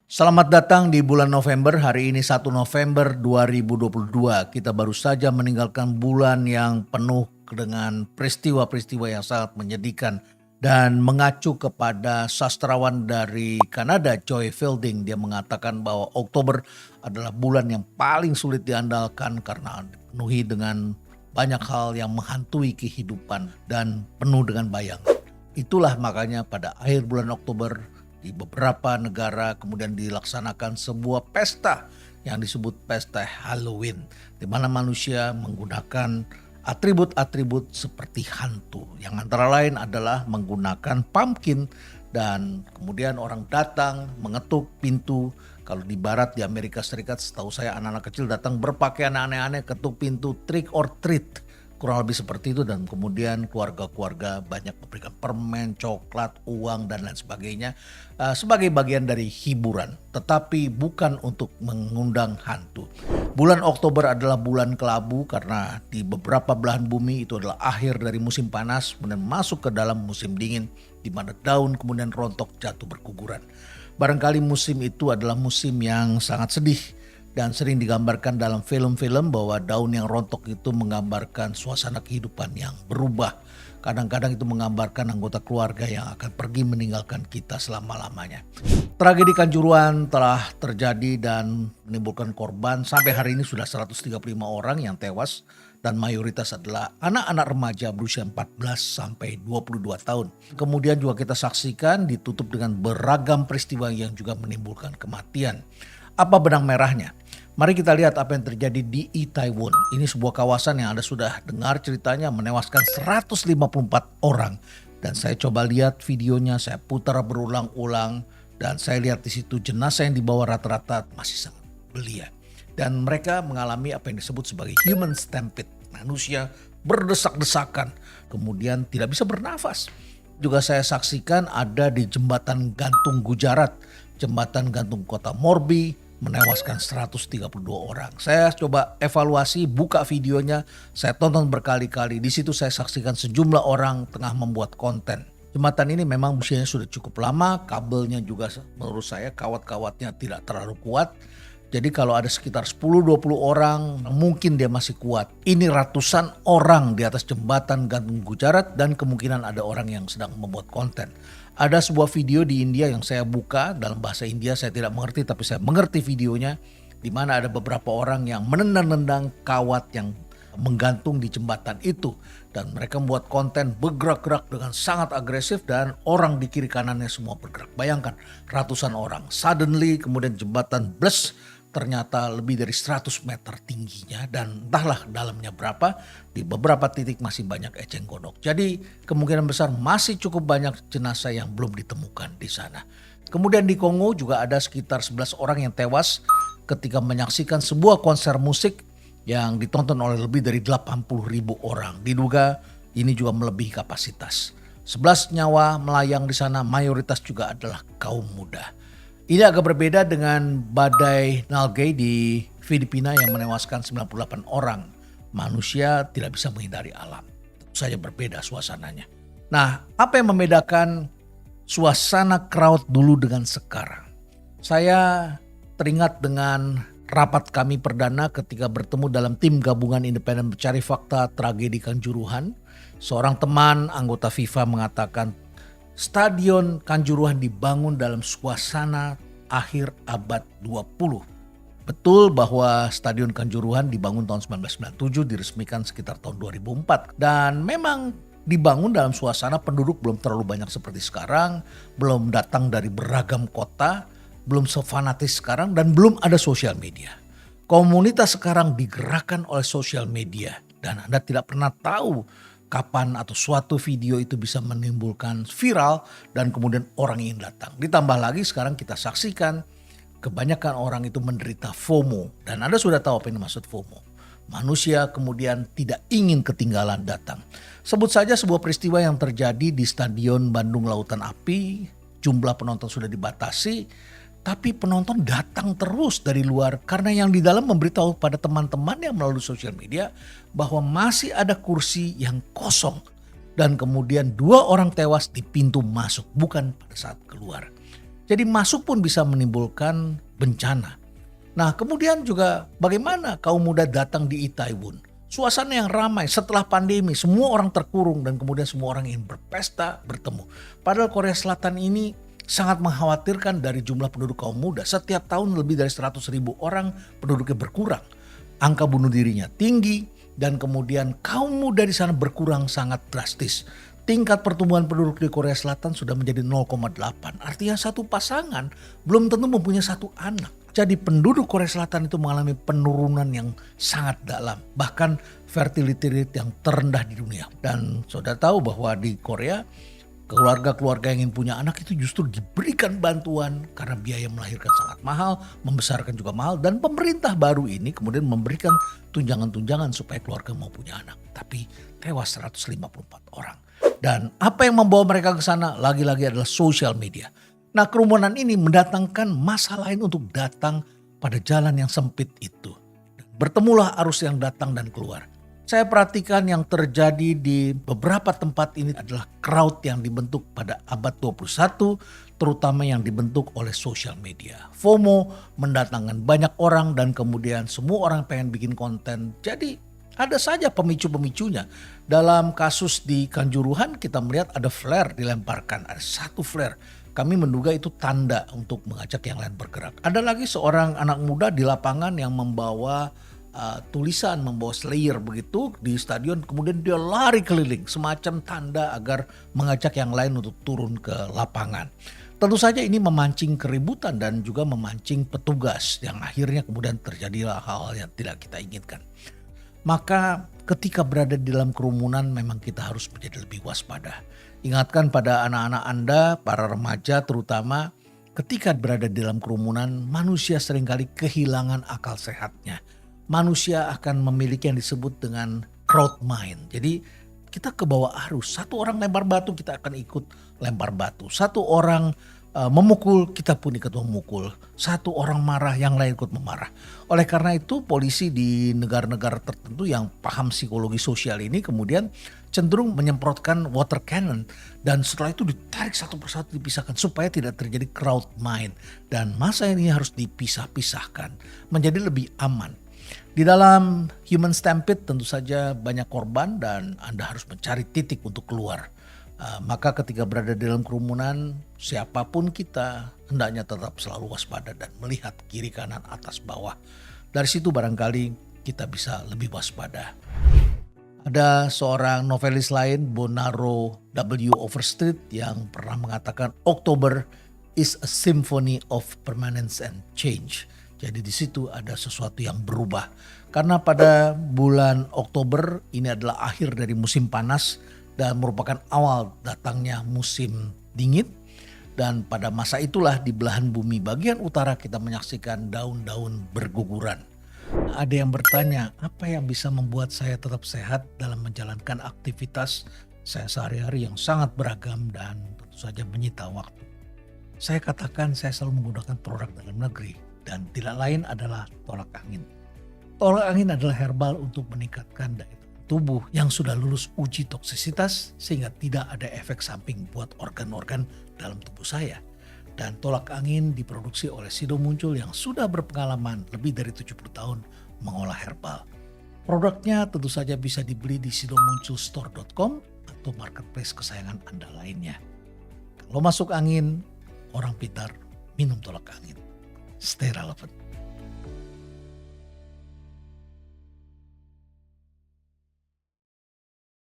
Selamat datang di bulan November. Hari ini 1 November 2022. Kita baru saja meninggalkan bulan yang penuh dengan peristiwa-peristiwa yang sangat menyedihkan. Dan mengacu kepada sastrawan dari Kanada, Joy Fielding, dia mengatakan bahwa Oktober adalah bulan yang paling sulit diandalkan karena dipenuhi dengan banyak hal yang menghantui kehidupan dan penuh dengan bayangan. Itulah makanya pada akhir bulan Oktober di beberapa negara kemudian dilaksanakan sebuah pesta yang disebut pesta Halloween, di mana manusia menggunakan atribut-atribut seperti hantu, yang antara lain adalah menggunakan pumpkin, dan kemudian orang datang mengetuk pintu. Kalau di barat di Amerika Serikat, setahu saya anak-anak kecil datang berpakaian aneh-aneh, ketuk pintu, trick or treat, kurang lebih seperti itu. Dan kemudian keluarga-keluarga banyak memberikan permen, coklat, uang dan lain sebagainya sebagai bagian dari hiburan, tetapi bukan untuk mengundang hantu. Bulan Oktober adalah bulan kelabu karena di beberapa belahan bumi itu adalah akhir dari musim panas kemudian masuk ke dalam musim dingin, di mana daun kemudian rontok jatuh berguguran. Barangkali musim itu adalah musim yang sangat sedih dan sering digambarkan dalam film-film bahwa daun yang rontok itu menggambarkan suasana kehidupan yang berubah. Kadang-kadang itu menggambarkan anggota keluarga yang akan pergi meninggalkan kita selama-lamanya. Tragedi Kanjuruhan telah terjadi dan menimbulkan korban. Sampai hari ini sudah 135 orang yang tewas dan mayoritas adalah anak-anak remaja berusia 14 sampai 22 tahun. Kemudian juga kita saksikan ditutup dengan beragam peristiwa yang juga menimbulkan kematian. Apa benang merahnya? Mari kita lihat apa yang terjadi di Itaewon. Ini sebuah kawasan yang Anda sudah dengar ceritanya, menewaskan 154 orang. Dan saya coba lihat videonya, saya putar berulang-ulang. Dan saya lihat di situ jenazah yang dibawa rata-rata masih sangat belia. Dan mereka mengalami apa yang disebut sebagai human stampede. Manusia berdesak-desakan, kemudian tidak bisa bernafas. Juga saya saksikan ada di jembatan gantung Gujarat, jembatan gantung kota Morbi, menewaskan 132 orang. Saya coba evaluasi, buka videonya, saya tonton berkali-kali. Di situ saya saksikan sejumlah orang tengah membuat konten. Jembatan ini memang usianya sudah cukup lama, kabelnya juga menurut saya kawat-kawatnya tidak terlalu kuat. Jadi kalau ada sekitar 10-20 orang mungkin dia masih kuat. Ini ratusan orang di atas jembatan gantung Gujarat dan kemungkinan ada orang yang sedang membuat konten. Ada sebuah video di India yang saya buka dalam bahasa India, saya tidak mengerti tapi saya mengerti videonya, di mana ada beberapa orang yang menendang-nendang kawat yang menggantung di jembatan itu, dan mereka membuat konten bergerak-gerak dengan sangat agresif dan orang di kiri kanannya semua bergerak. Bayangkan ratusan orang, suddenly kemudian jembatan bless, ternyata lebih dari 100 meter tingginya dan entahlah dalamnya berapa, di beberapa titik masih banyak eceng gondok. Jadi kemungkinan besar masih cukup banyak jenazah yang belum ditemukan di sana. Kemudian di Kongo juga ada sekitar 11 orang yang tewas ketika menyaksikan sebuah konser musik yang ditonton oleh lebih dari 80.000 orang. Diduga ini juga melebihi kapasitas. 11 nyawa melayang di sana, mayoritas juga adalah kaum muda. Ini agak berbeda dengan badai Nalgae di Filipina yang menewaskan 98 orang. Manusia tidak bisa menghindari alam. Tentu saja berbeda suasananya. Nah, apa yang membedakan suasana crowd dulu dengan sekarang? Saya teringat dengan rapat kami perdana ketika bertemu dalam tim gabungan independen mencari fakta tragedi Kanjuruhan. Seorang teman anggota FIFA mengatakan Stadion Kanjuruhan dibangun dalam suasana akhir abad 20. Betul bahwa Stadion Kanjuruhan dibangun tahun 1997, diresmikan sekitar tahun 2004. Dan memang dibangun dalam suasana penduduk belum terlalu banyak seperti sekarang, belum datang dari beragam kota, belum sefanatis sekarang, dan belum ada sosial media. Komunitas sekarang digerakkan oleh sosial media dan Anda tidak pernah tahu kapan atau suatu video itu bisa menimbulkan viral dan kemudian orang ingin datang. Ditambah lagi sekarang kita saksikan kebanyakan orang itu menderita FOMO. Dan Anda sudah tahu apa yang dimaksud FOMO. Manusia kemudian tidak ingin ketinggalan datang. Sebut saja sebuah peristiwa yang terjadi di Stadion Bandung Lautan Api. Jumlah penonton sudah dibatasi, tapi penonton datang terus dari luar karena yang di dalam memberitahu pada teman-teman yang melalui sosial media bahwa masih ada kursi yang kosong. Dan kemudian 2 orang tewas di pintu masuk, bukan pada saat keluar. Jadi masuk pun bisa menimbulkan bencana. Nah kemudian juga bagaimana kaum muda datang di Itaewon. Suasana yang ramai setelah pandemi, semua orang terkurung dan kemudian semua orang ingin berpesta, bertemu. Padahal Korea Selatan ini sangat mengkhawatirkan dari jumlah penduduk kaum muda. Setiap tahun lebih dari 100.000 orang penduduknya berkurang. Angka bunuh dirinya tinggi dan kemudian kaum muda di sana berkurang sangat drastis. Tingkat pertumbuhan penduduk di Korea Selatan sudah menjadi 0,8. Artinya satu pasangan belum tentu mempunyai satu anak. Jadi penduduk Korea Selatan itu mengalami penurunan yang sangat dalam. Bahkan fertility rate yang terendah di dunia. Dan saudara tahu bahwa di Korea keluarga-keluarga yang ingin punya anak itu justru diberikan bantuan karena biaya melahirkan sangat mahal, membesarkan juga mahal. Dan pemerintah baru ini kemudian memberikan tunjangan-tunjangan supaya keluarga mau punya anak. Tapi tewas 154 orang. Dan apa yang membawa mereka ke sana lagi-lagi adalah sosial media. Nah kerumunan ini mendatangkan massa lain untuk datang pada jalan yang sempit itu. Bertemulah arus yang datang dan keluar. Saya perhatikan yang terjadi di beberapa tempat ini adalah crowd yang dibentuk pada abad 21, terutama yang dibentuk oleh sosial media. FOMO mendatangkan banyak orang dan kemudian semua orang pengen bikin konten. Jadi ada saja pemicu-pemicunya. Dalam kasus di Kanjuruhan kita melihat ada flare dilemparkan, ada satu flare. Kami menduga itu tanda untuk mengajak yang lain bergerak. Ada lagi seorang anak muda di lapangan yang membawa tulisan, membawa slayer begitu di stadion. Kemudian dia lari keliling semacam tanda agar mengajak yang lain untuk turun ke lapangan. Tentu saja ini memancing keributan dan juga memancing petugas yang akhirnya kemudian terjadilah hal-hal yang tidak kita inginkan. Maka ketika berada di dalam kerumunan memang kita harus menjadi lebih waspada. Ingatkan pada anak-anak Anda, para remaja terutama, ketika berada di dalam kerumunan manusia seringkali kehilangan akal sehatnya. Manusia akan memiliki yang disebut dengan crowd mind. Jadi kita ke bawah arus, satu orang lempar batu kita akan ikut lempar batu. Satu orang memukul, kita pun ikut memukul. Satu orang marah, yang lain ikut memarah. Oleh karena itu polisi di negara-negara tertentu yang paham psikologi sosial ini kemudian cenderung menyemprotkan water cannon. Dan setelah itu ditarik satu persatu dipisahkan supaya tidak terjadi crowd mind. Dan massa ini harus dipisah-pisahkan menjadi lebih aman. Di dalam human stampede tentu saja banyak korban dan Anda harus mencari titik untuk keluar. Maka ketika berada di dalam kerumunan, siapapun kita hendaknya tetap selalu waspada dan melihat kiri kanan atas bawah. Dari situ barangkali kita bisa lebih waspada. Ada seorang novelis lain, Bonaro W. Overstreet, yang pernah mengatakan October is a symphony of permanence and change. Jadi di situ ada sesuatu yang berubah. Karena pada bulan Oktober ini adalah akhir dari musim panas dan merupakan awal datangnya musim dingin. Dan pada masa itulah di belahan bumi bagian utara kita menyaksikan daun-daun berguguran. Ada yang bertanya, apa yang bisa membuat saya tetap sehat dalam menjalankan aktivitas saya sehari-hari yang sangat beragam dan tentu saja menyita waktu. Saya katakan saya selalu menggunakan produk dalam negeri dan tidak lain adalah tolak angin. Tolak angin adalah herbal untuk meningkatkan daya tubuh yang sudah lulus uji toksisitas sehingga tidak ada efek samping buat organ-organ dalam tubuh saya. Dan tolak angin diproduksi oleh Sido Muncul yang sudah berpengalaman lebih dari 70 tahun mengolah herbal. Produknya tentu saja bisa dibeli di sidomunculstore.com atau marketplace kesayangan Anda lainnya. Kalau masuk angin, orang pintar minum tolak angin. Stay relevant.